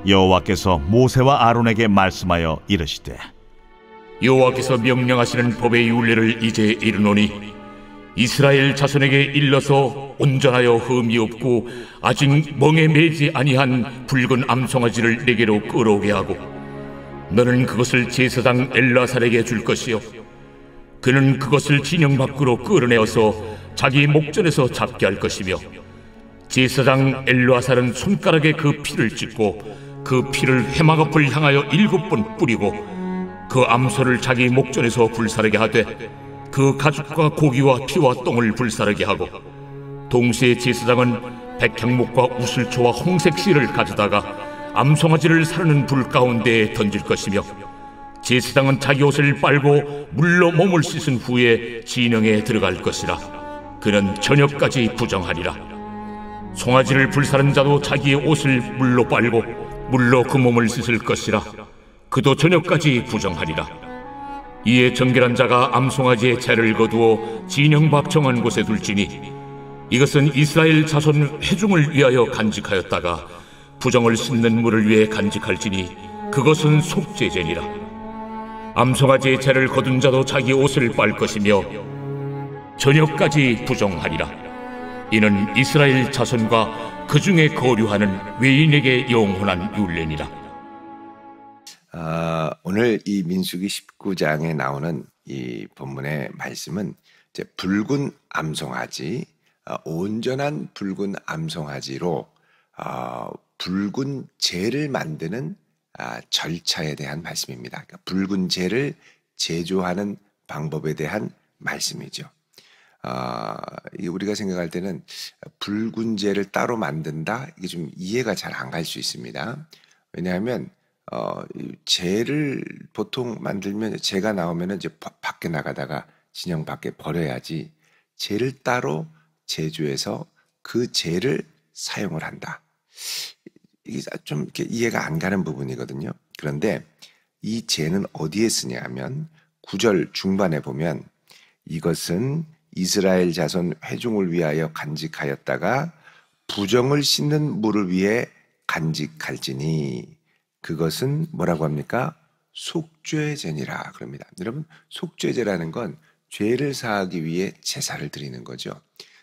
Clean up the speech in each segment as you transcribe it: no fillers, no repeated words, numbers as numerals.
여호와께서 모세와 아론에게 말씀하여 이르시되 여호와께서 명령하시는 법의 율례를 이제 이르노니 이스라엘 자손에게 일러서 온전하여 흠이 없고 아직 멍에 매지 아니한 붉은 암송아지를 내게로 끌어오게 하고 너는 그것을 제사장 엘라살에게 줄 것이요 그는 그것을 진영 밖으로 끌어내어서 자기 목전에서 잡게 할 것이며 제사장 엘라살은 손가락에 그 피를 찍고 그 피를 회막 앞을 향하여 7번 뿌리고 그 암소를 자기 목전에서 불사르게 하되 그 가죽과 고기와 피와 똥을 불사르게 하고 동시에 제사장은 백향목과 우슬초와 홍색 실을 가져다가 암송아지를 사르는 불 가운데에 던질 것이며 제사장은 자기 옷을 빨고 물로 몸을 씻은 후에 진영에 들어갈 것이라. 그는 저녁까지 부정하리라. 송아지를 불사른 자도 자기의 옷을 물로 빨고 물로 그 몸을 씻을 것이라. 그도 저녁까지 부정하리라. 이에 정결한 자가 암송아지의 채를 거두어 진영 밖 정한 곳에 둘지니 이것은 이스라엘 자손 회중을 위하여 간직하였다가 부정을 씻는 물을 위해 간직할지니 그것은 속죄제니라. 암송아지의 채를 거둔 자도 자기 옷을 빨 것이며 저녁까지 부정하리라. 이는 이스라엘 자손과 그 중에 거류하는 외인에게 영원한 율례니라. 오늘 이 민수기 19장에 나오는 이 본문의 말씀은 이제 붉은 암송아지, 온전한 붉은 암송아지로 붉은 재를 만드는 절차에 대한 말씀입니다. 그러니까 붉은 재를 제조하는 방법에 대한 말씀이죠. 우리가 생각할 때는 붉은 재를 따로 만든다, 이게 좀 이해가 잘 안 갈 수 있습니다. 왜냐하면 재를 보통 만들면 재가 나오면 이제 밖에 나가다가 진영 밖에 버려야지, 재를 따로 제조해서 그 재를 사용을 한다. 이게 좀 이렇게 이해가 안 가는 부분이거든요. 그런데 이 재는 어디에 쓰냐면 9절 중반에 보면 이것은 이스라엘 자손 회중을 위하여 간직하였다가 부정을 씻는 물을 위해 간직할지니 그것은 뭐라고 합니까? 속죄제니라 그럽니다. 여러분, 속죄제라는 건 죄를 사하기 위해 제사를 드리는 거죠.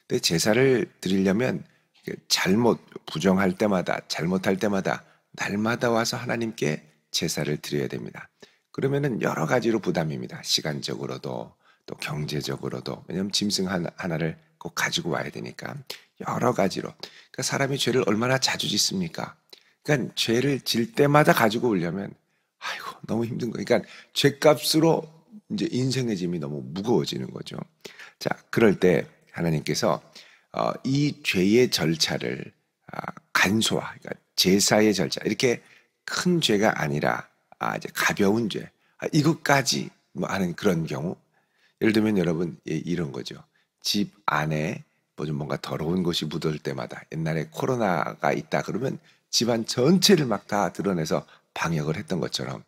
근데 제사를 드리려면 부정할 때마다, 잘못할 때마다 날마다 와서 하나님께 제사를 드려야 됩니다. 그러면은 여러 가지로 부담입니다. 시간적으로도 또 경제적으로도. 왜냐하면 짐승 하나를 꼭 가지고 와야 되니까 여러 가지로. 그러니까 사람이 죄를 얼마나 자주 짓습니까? 그러니까 죄를 질 때마다 가지고 오려면 너무 힘든 거예요. 그러니까 죄값으로 이제 인생의 짐이 너무 무거워지는 거죠. 자, 그럴 때 하나님께서 이 죄의 절차를 간소화, 그러니까 제사의 절차, 이렇게 큰 죄가 아니라 이제 가벼운 죄, 이것까지 하는 그런 경우, 예를 들면 여러분 이런 거죠. 집 안에 뭔가 더러운 것이 묻을 때마다, 옛날에 코로나가 있다 그러면 집안 전체를 막 다 드러내서 방역을 했던 것처럼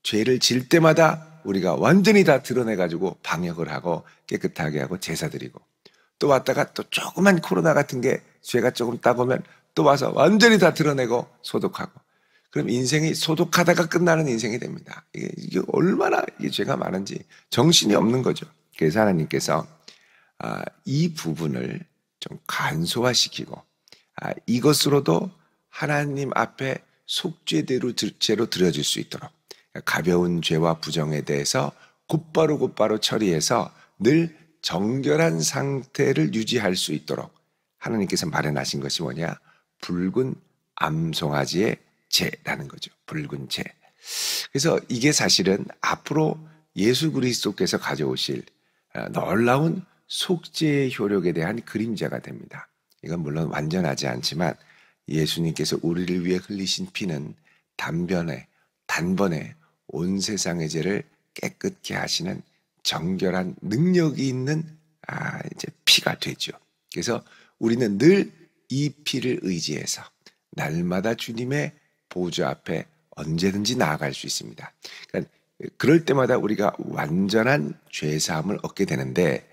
죄를 질 때마다 우리가 완전히 다 드러내가지고 방역을 하고 깨끗하게 하고 제사 드리고, 또 왔다가 또 조그만 코로나 같은 게 죄가 조금 따고면 또 와서 완전히 다 드러내고 소독하고, 그럼 인생이 소독하다가 끝나는 인생이 됩니다. 이게 얼마나 이게 죄가 많은지 정신이 없는 거죠. 그래서 하나님께서 이 부분을 좀 간소화시키고 이것으로도 하나님 앞에 속죄대로 드려질 수 있도록 가벼운 죄와 부정에 대해서 곧바로 처리해서 늘 정결한 상태를 유지할 수 있도록 하나님께서 마련하신 것이 뭐냐? 붉은 암송아지의 재라는 거죠. 붉은 재. 그래서 이게 사실은 앞으로 예수 그리스도께서 가져오실 놀라운 속죄의 효력에 대한 그림자가 됩니다. 이건 물론 완전하지 않지만 예수님께서 우리를 위해 흘리신 피는 단번에 온 세상의 죄를 깨끗게 하시는 정결한 능력이 있는 이제 피가 되죠. 그래서 우리는 늘 이 피를 의지해서 날마다 주님의 보좌 앞에 언제든지 나아갈 수 있습니다. 그러니까 그럴 때마다 우리가 완전한 죄사함을 얻게 되는데,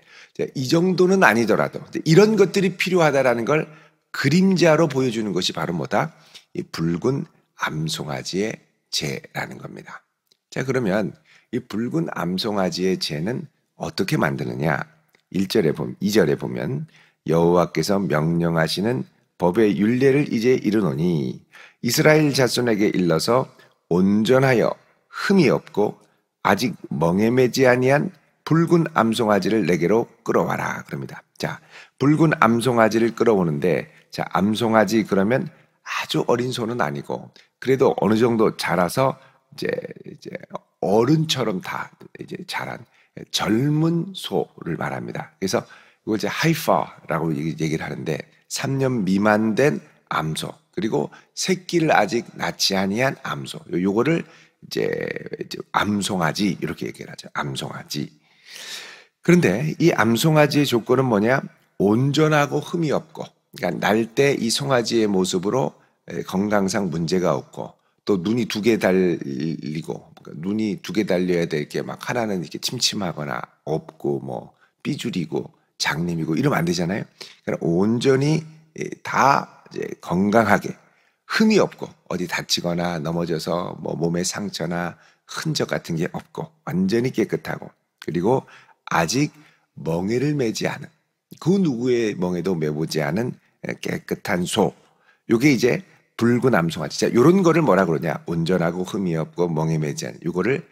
이 정도는 아니더라도 이런 것들이 필요하다라는 걸 그림자로 보여주는 것이 바로 뭐다? 이 붉은 암송아지의 제라는 겁니다. 자, 그러면 이 붉은 암송아지의 제는 어떻게 만드느냐? 2절에 보면 여호와께서 명령하시는 법의 율례를 이제 이르노니 이스라엘 자손에게 일러서 온전하여 흠이 없고 아직 멍에 매지 아니한 붉은 암송아지를 내게로 끌어와라 그럽니다. 자, 붉은 암송아지를 끌어오는데, 자, 암송아지 그러면 아주 어린 소는 아니고 그래도 어느 정도 자라서 이제 어른처럼 다 이제 자란 젊은 소를 말합니다. 그래서 이걸 이제 하이파라고 얘기를 하는데 3년 미만 된 암소, 그리고 새끼를 아직 낳지 아니한 암소, 요거를 이제 암송아지 이렇게 얘기를 하죠. 암송아지. 그런데 이 암송아지의 조건은 뭐냐? 온전하고 흠이 없고, 그러니까 날 때 이 송아지의 모습으로 건강상 문제가 없고, 또 눈이 두 개 달리고, 그러니까 눈이 두 개 달려야 될 게 막 하나는 이렇게 침침하거나 없고 뭐 삐죽이고 장님이고 이러면 안 되잖아요. 그러니까 온전히 다 이제 건강하게 흠이 없고 어디 다치거나 넘어져서 뭐 몸에 상처나 흔적 같은 게 없고 완전히 깨끗하고, 그리고 아직 멍에를 매지 않은, 그 누구의 멍에도 매보지 않은 깨끗한 소, 요게 이제 붉은 암송아지. 자, 요런 거를 뭐라 그러냐? 온전하고 흠이 없고 멍에 매지 않은, 요거를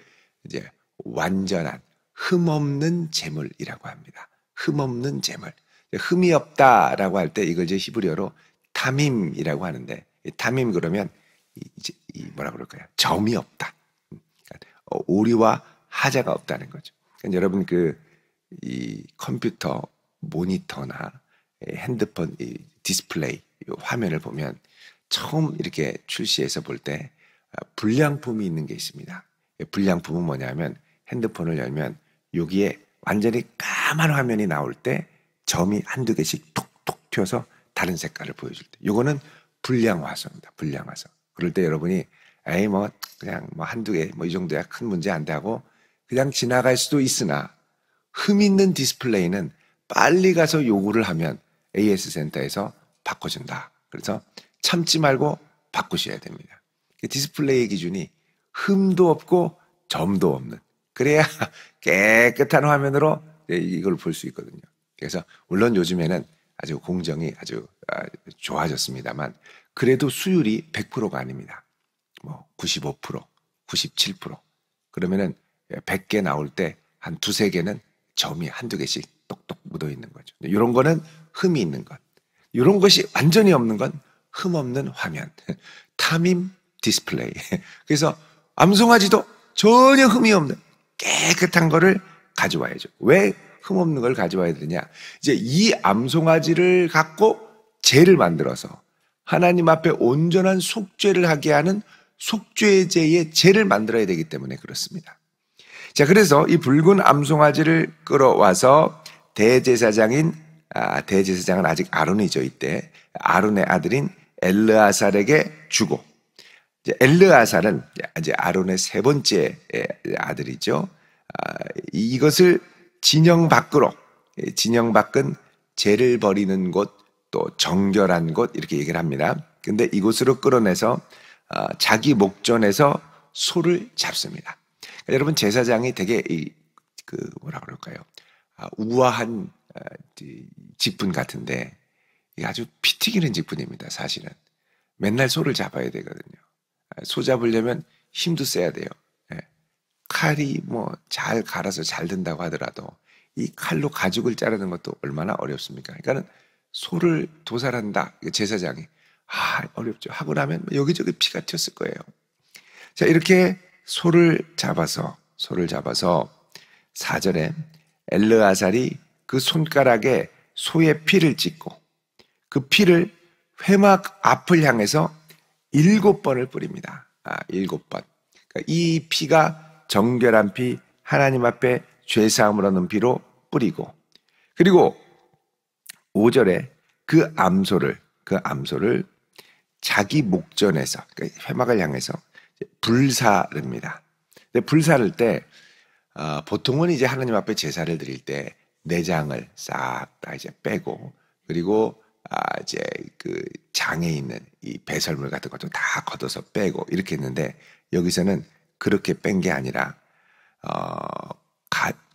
이제 완전한 흠 없는 제물이라고 합니다. 흠 없는 제물. 흠이 없다라고 할 때 이걸 이제 히브리어로 타밈이라고 하는데, 타밈 그러면 이제 뭐라 그럴까요? 점이 없다. 그러니까 오류와 하자가 없다는 거죠. 그러니까 여러분 이 컴퓨터 모니터나 핸드폰 이 디스플레이 화면을 보면 처음 이렇게 출시해서 볼 때 불량품이 있는 게 있습니다. 불량품은 뭐냐면 핸드폰을 열면 여기에 완전히 까만 화면이 나올 때 점이 한두 개씩 톡톡 튀어서 다른 색깔을 보여줄 때, 요거는 불량화소입니다. 불량화소. 그럴 때 여러분이 에이 뭐 그냥 뭐 한두 개 뭐 이 정도야 큰 문제 안 돼 하고 그냥 지나갈 수도 있으나, 흠 있는 디스플레이는 빨리 가서 요구를 하면 AS 센터에서 바꿔준다. 그래서 참지 말고 바꾸셔야 됩니다. 디스플레이의 기준이 흠도 없고 점도 없는, 그래야 깨끗한 화면으로 이걸 볼 수 있거든요. 그래서 물론 요즘에는 아주 공정이 아주 좋아졌습니다만 그래도 수율이 100%가 아닙니다. 뭐 95%, 97%. 그러면은 100개 나올 때 한 두세 개는 점이 한두 개씩 똑똑 묻어 있는 거죠. 이런 거는 흠이 있는 것. 이런 것이 완전히 없는 건 흠 없는 화면. 타밈 디스플레이. 그래서 암송아지도 전혀 흠이 없는 깨끗한 거를 가져와야죠. 왜 흠 없는 걸 가져와야 되냐? 이제 이 암송아지를 갖고 제를 만들어서 하나님 앞에 온전한 속죄를 하게 하는 속죄제의 제를 만들어야 되기 때문에 그렇습니다. 자, 그래서 이 붉은 암송아지를 끌어와서 대제사장은 아직 아론이죠. 이때 아론의 아들인 엘르아살에게 주고, 이제 엘르아살은 이제 아론의 세 번째 아들이죠. 이것을 진영 밖은 죄를 버리는 곳, 또 정결한 곳 이렇게 얘기를 합니다. 근데 이곳으로 끌어내서 자기 목전에서 소를 잡습니다. 그러니까 여러분, 제사장이 되게 뭐라 그럴까요? 우아한 직분 같은데 이게 아주 피 튀기는 직분입니다. 사실은 맨날 소를 잡아야 되거든요. 소 잡으려면 힘도 세야 돼요. 칼이 뭐 잘 갈아서 잘 된다고 하더라도 이 칼로 가죽을 자르는 것도 얼마나 어렵습니까? 그러니까는 소를 도살한다, 제사장이 어렵죠. 하고 나면 여기저기 피가 튀었을 거예요. 자, 이렇게 소를 잡아서 4절에 엘르아살이 그 손가락에 소의 피를 찍고 그 피를 회막 앞을 향해서 7번을 뿌립니다. 7번. 그러니까 이 피가 정결한 피, 하나님 앞에 죄사함을 얻는 피로 뿌리고, 그리고 5절에 그 암소를 자기 목전에서, 그러니까 회막을 향해서 불사릅니다. 근데 불사를 때 보통은 이제 하나님 앞에 제사를 드릴 때 내장을 싹 다 이제 빼고, 그리고 이제 그 장에 있는 이 배설물 같은 것도 다 걷어서 빼고 이렇게 했는데 여기서는 그렇게 뺀 게 아니라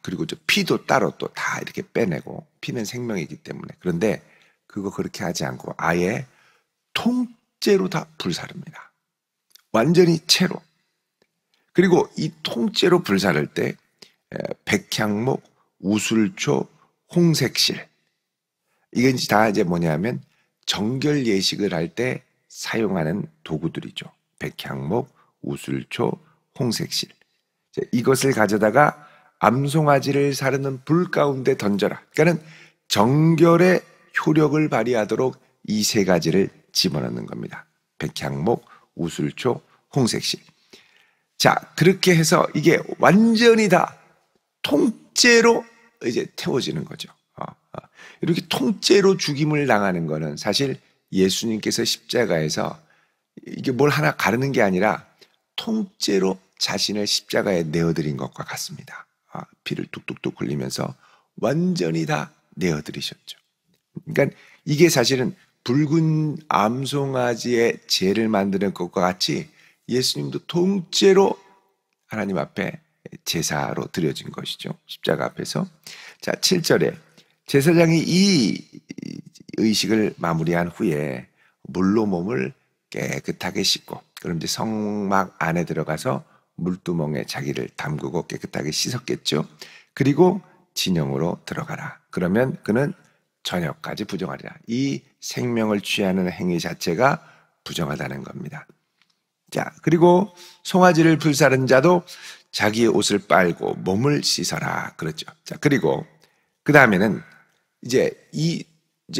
그리고 피도 따로 또 다 이렇게 빼내고 피는 생명이기 때문에 그런데 그거 그렇게 하지 않고 아예 통째로 다 불사릅니다. 완전히 채로. 그리고 이 통째로 불사를 때 백향목, 우술초, 홍색실 이게 다 이제 뭐냐면 정결 예식을 할 때 사용하는 도구들이죠. 백향목, 우술초, 홍색실. 이것을 가져다가 암송아지를 사르는 불 가운데 던져라. 그러니까는 정결의 효력을 발휘하도록 이 세 가지를 집어넣는 겁니다. 백향목, 우술초, 홍색실. 자, 그렇게 해서 이게 완전히 다 통째로 이제 태워지는 거죠. 이렇게 통째로 죽임을 당하는 거는 사실 예수님께서 십자가에서 이게 뭘 하나 가르는 게 아니라 통째로 자신을 십자가에 내어드린 것과 같습니다. 피를 뚝뚝뚝 흘리면서 완전히 다 내어드리셨죠. 그러니까 이게 사실은 붉은 암송아지의 제를 만드는 것과 같이 예수님도 통째로 하나님 앞에 제사로 드려진 것이죠. 십자가 앞에서. 자, 7절에 제사장이 이 의식을 마무리한 후에 물로 몸을 깨끗하게 씻고 그럼 이제 성막 안에 들어가서 물두멍에 자기를 담그고 깨끗하게 씻었겠죠. 그리고 진영으로 들어가라. 그러면 그는 저녁까지 부정하리라. 이 생명을 취하는 행위 자체가 부정하다는 겁니다. 자, 그리고 송아지를 불사른 자도 자기의 옷을 빨고 몸을 씻어라. 그렇죠. 자, 그리고 그 다음에는 이제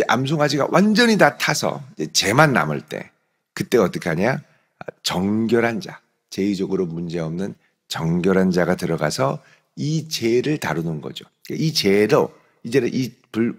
암송아지가 완전히 다 타서 이제 재만 남을 때 그때 어떻게 하냐? 정결한 자, 제의적으로 문제없는 정결한 자가 들어가서 이 재를 다루는 거죠. 이 재로 이제는 이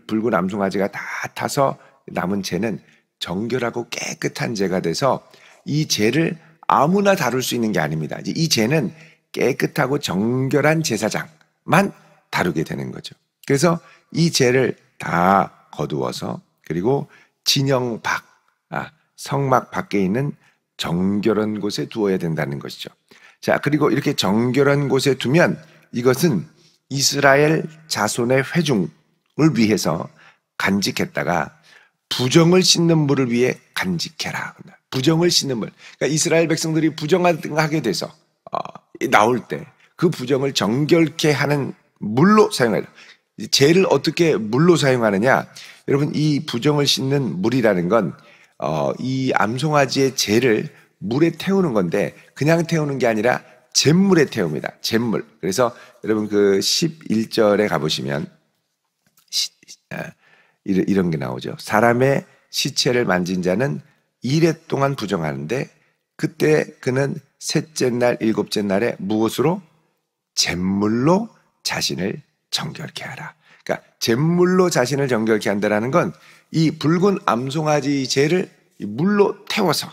붉은 암송아지가 다 타서 남은 재는 정결하고 깨끗한 재가 돼서 이 재를 아무나 다룰 수 있는 게 아닙니다. 이 재는 깨끗하고 정결한 제사장만 다루게 되는 거죠. 그래서 이 재를 다 거두어서 그리고 진영 밖, 성막 밖에 있는 정결한 곳에 두어야 된다는 것이죠. 자, 그리고 이렇게 정결한 곳에 두면 이것은 이스라엘 자손의 회중을 위해서 간직했다가 부정을 씻는 물을 위해 간직해라. 부정을 씻는 물. 그러니까 이스라엘 백성들이 부정하게 돼서 나올 때 그 부정을 정결케 하는 물로 사용해라. 재를 어떻게 물로 사용하느냐? 여러분, 이 부정을 씻는 물이라는 건 이 암송아지의 재를 물에 태우는 건데 그냥 태우는 게 아니라 잿물에 태웁니다. 잿물. 그래서 여러분 그 11절에 가보시면 이런 게 나오죠. 사람의 시체를 만진 자는 이레 동안 부정하는데 그때 그는 셋째 날, 일곱째 날에 무엇으로? 잿물로 자신을 정결케 하라. 그러니까 잿물로 자신을 정결케 한다는 건 이 붉은 암송아지 재를 물로 태워서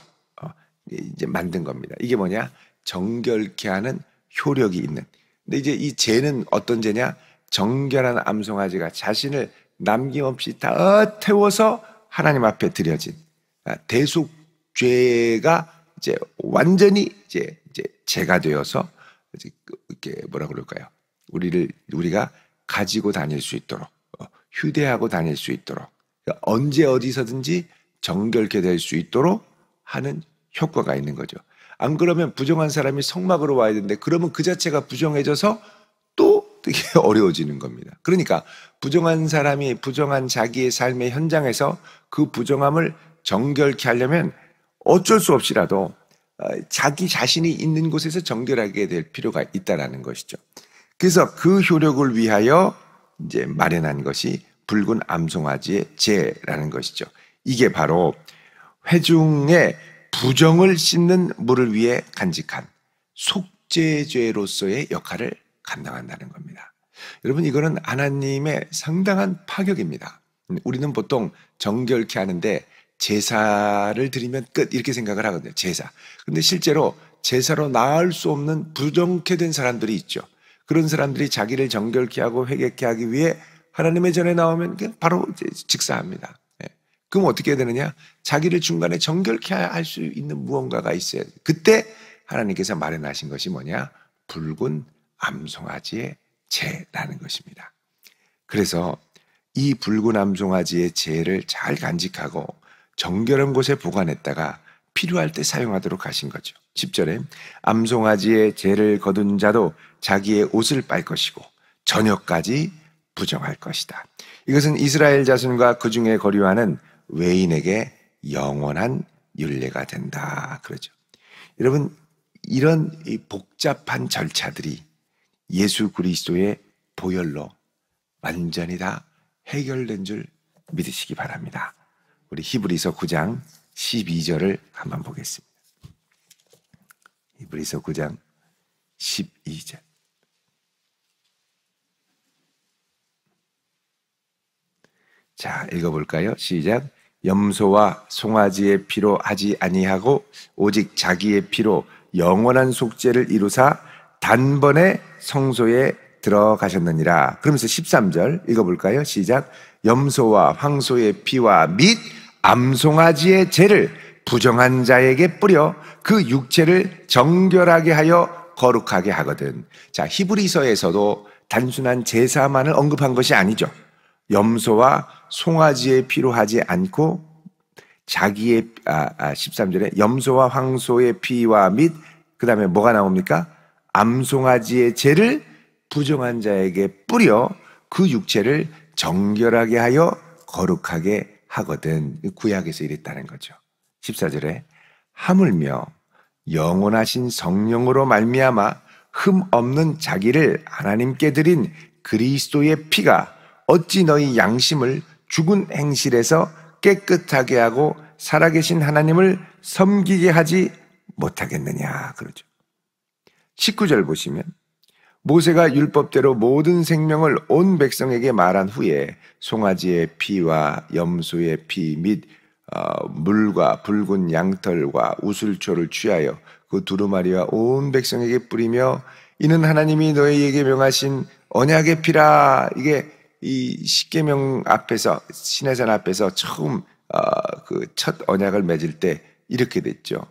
이제 만든 겁니다. 이게 뭐냐? 정결케 하는 효력이 있는. 근데 이제 이 재는 어떤 재냐? 정결한 암송아지가 자신을 남김없이 다 태워서 하나님 앞에 드려진 대속죄가 이제 완전히 이제 죄가 되어서 이렇게 뭐라 그럴까요? 우리가 가지고 다닐 수 있도록 휴대하고 다닐 수 있도록 그러니까 언제 어디서든지 정결케 될 수 있도록 하는 효과가 있는 거죠. 안 그러면 부정한 사람이 성막으로 와야 되는데 그러면 그 자체가 부정해져서 또 되게 어려워지는 겁니다. 그러니까 부정한 사람이 부정한 자기의 삶의 현장에서 그 부정함을 정결케 하려면 어쩔 수 없이라도 자기 자신이 있는 곳에서 정결하게 될 필요가 있다라는 것이죠. 그래서 그 효력을 위하여 이제 마련한 것이 붉은 암송아지의 재라는 것이죠. 이게 바로 회중의 부정을 씻는 물을 위해 간직한 속죄죄로서의 역할을 감당한다는 겁니다. 여러분, 이거는 하나님의 상당한 파격입니다. 우리는 보통 정결케 하는데 제사를 드리면 끝 이렇게 생각을 하거든요. 제사. 그런데 실제로 제사로 나을 수 없는 부정케 된 사람들이 있죠. 그런 사람들이 자기를 정결케 하고 회개케 하기 위해 하나님의 전에 나오면 바로 이제 직사합니다. 그럼 어떻게 해야 되느냐? 자기를 중간에 정결케 할 수 있는 무언가가 있어야 돼. 그때 하나님께서 마련하신 것이 뭐냐? 붉은 암송아지의 재라는 것입니다. 그래서 이 붉은 암송아지의 재를 잘 간직하고 정결한 곳에 보관했다가 필요할 때 사용하도록 하신 거죠. 10절에 암송아지의 재를 거둔 자도 자기의 옷을 빨 것이고 저녁까지 부정할 것이다. 이것은 이스라엘 자손과 그 중에 거류하는 외인에게 영원한 율례가 된다. 그러죠. 여러분, 이런 복잡한 절차들이 예수 그리스도의 보혈로 완전히 다 해결된 줄 믿으시기 바랍니다. 우리 히브리서 9장 12절을 한번 보겠습니다. 히브리서 9장 12절. 자, 읽어볼까요? 시작. 염소와 송아지의 피로 하지 아니하고 오직 자기의 피로 영원한 속죄를 이루사 단번에 성소에 들어가셨느니라. 그러면서 13절 읽어볼까요? 시작. 염소와 황소의 피와 및 암송아지의 죄를 부정한 자에게 뿌려 그 육체를 정결하게 하여 거룩하게 하거든. 자, 히브리서에서도 단순한 제사만을 언급한 것이 아니죠. 염소와 송아지의 피로 하지 않고 자기의 13절에 염소와 황소의 피와 및 그 다음에 뭐가 나옵니까? 암송아지의 죄를 부정한 자에게 뿌려 그 육체를 정결하게 하여 거룩하게 하거든. 구약에서 이랬다는 거죠. 14절에 하물며 영원하신 성령으로 말미암아 흠 없는 자기를 하나님께 드린 그리스도의 피가 어찌 너희 양심을 죽은 행실에서 깨끗하게 하고 살아계신 하나님을 섬기게 하지 못하겠느냐. 그러죠. 19절 보시면 모세가 율법대로 모든 생명을 온 백성에게 말한 후에 송아지의 피와 염소의 피 및 물과 붉은 양털과 우슬초를 취하여 그 두루마리와 온 백성에게 뿌리며 이는 하나님이 너희에게 명하신 언약의 피라. 이게 이 십계명 앞에서 시내산 앞에서 처음 그 첫 언약을 맺을 때 이렇게 됐죠.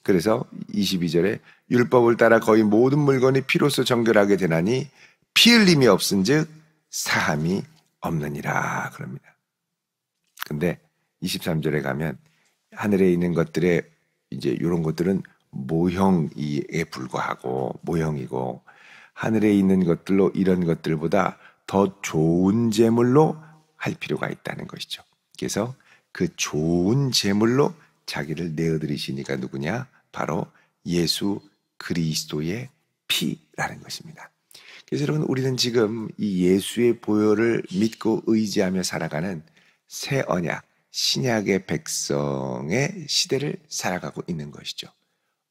그래서 22절에 율법을 따라 거의 모든 물건이 피로써 정결하게 되나니 피 흘림이 없은즉 사함이 없느니라 그럽니다. 근데 23절에 가면 하늘에 있는 것들의 이제 이런 것들은 모형에 불과하고 모형이고 하늘에 있는 것들로 이런 것들보다 더 좋은 제물로 할 필요가 있다는 것이죠. 그래서 그 좋은 제물로 자기를 내어드리시니까 누구냐? 바로 예수 그리스도의 피라는 것입니다. 그래서 여러분, 우리는 지금 이 예수의 보혈을 믿고 의지하며 살아가는 새 언약, 신약의 백성의 시대를 살아가고 있는 것이죠.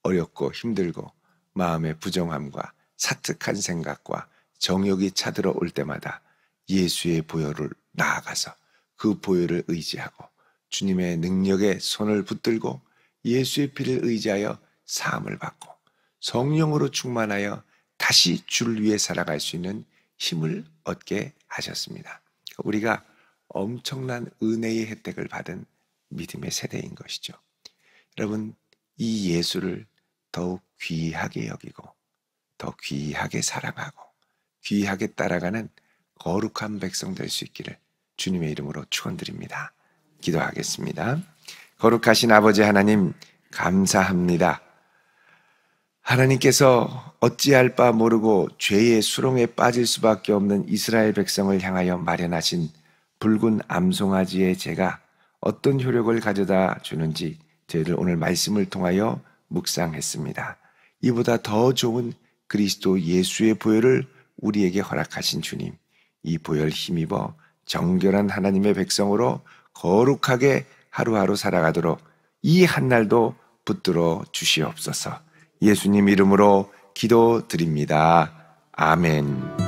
어렵고 힘들고 마음의 부정함과 사특한 생각과 정욕이 차들어올 때마다 예수의 보혈을 나아가서 그 보혈을 의지하고 주님의 능력에 손을 붙들고 예수의 피를 의지하여 사함을 받고 성령으로 충만하여 다시 주를 위해 살아갈 수 있는 힘을 얻게 하셨습니다. 우리가 엄청난 은혜의 혜택을 받은 믿음의 세대인 것이죠. 여러분, 이 예수를 더욱 귀하게 여기고 더 귀하게 사랑하고 귀하게 따라가는 거룩한 백성 될 수 있기를 주님의 이름으로 축원드립니다. 기도하겠습니다. 거룩하신 아버지 하나님, 감사합니다. 하나님께서 어찌할 바 모르고 죄의 수렁에 빠질 수밖에 없는 이스라엘 백성을 향하여 마련하신 붉은 암송아지의 죄가 어떤 효력을 가져다 주는지 저희들 오늘 말씀을 통하여 묵상했습니다. 이보다 더 좋은 그리스도 예수의 보혈을 우리에게 허락하신 주님, 이 보혈 힘입어 정결한 하나님의 백성으로 거룩하게 하루하루 살아가도록 이 한날도 붙들어 주시옵소서. 예수님 이름으로 기도드립니다. 아멘.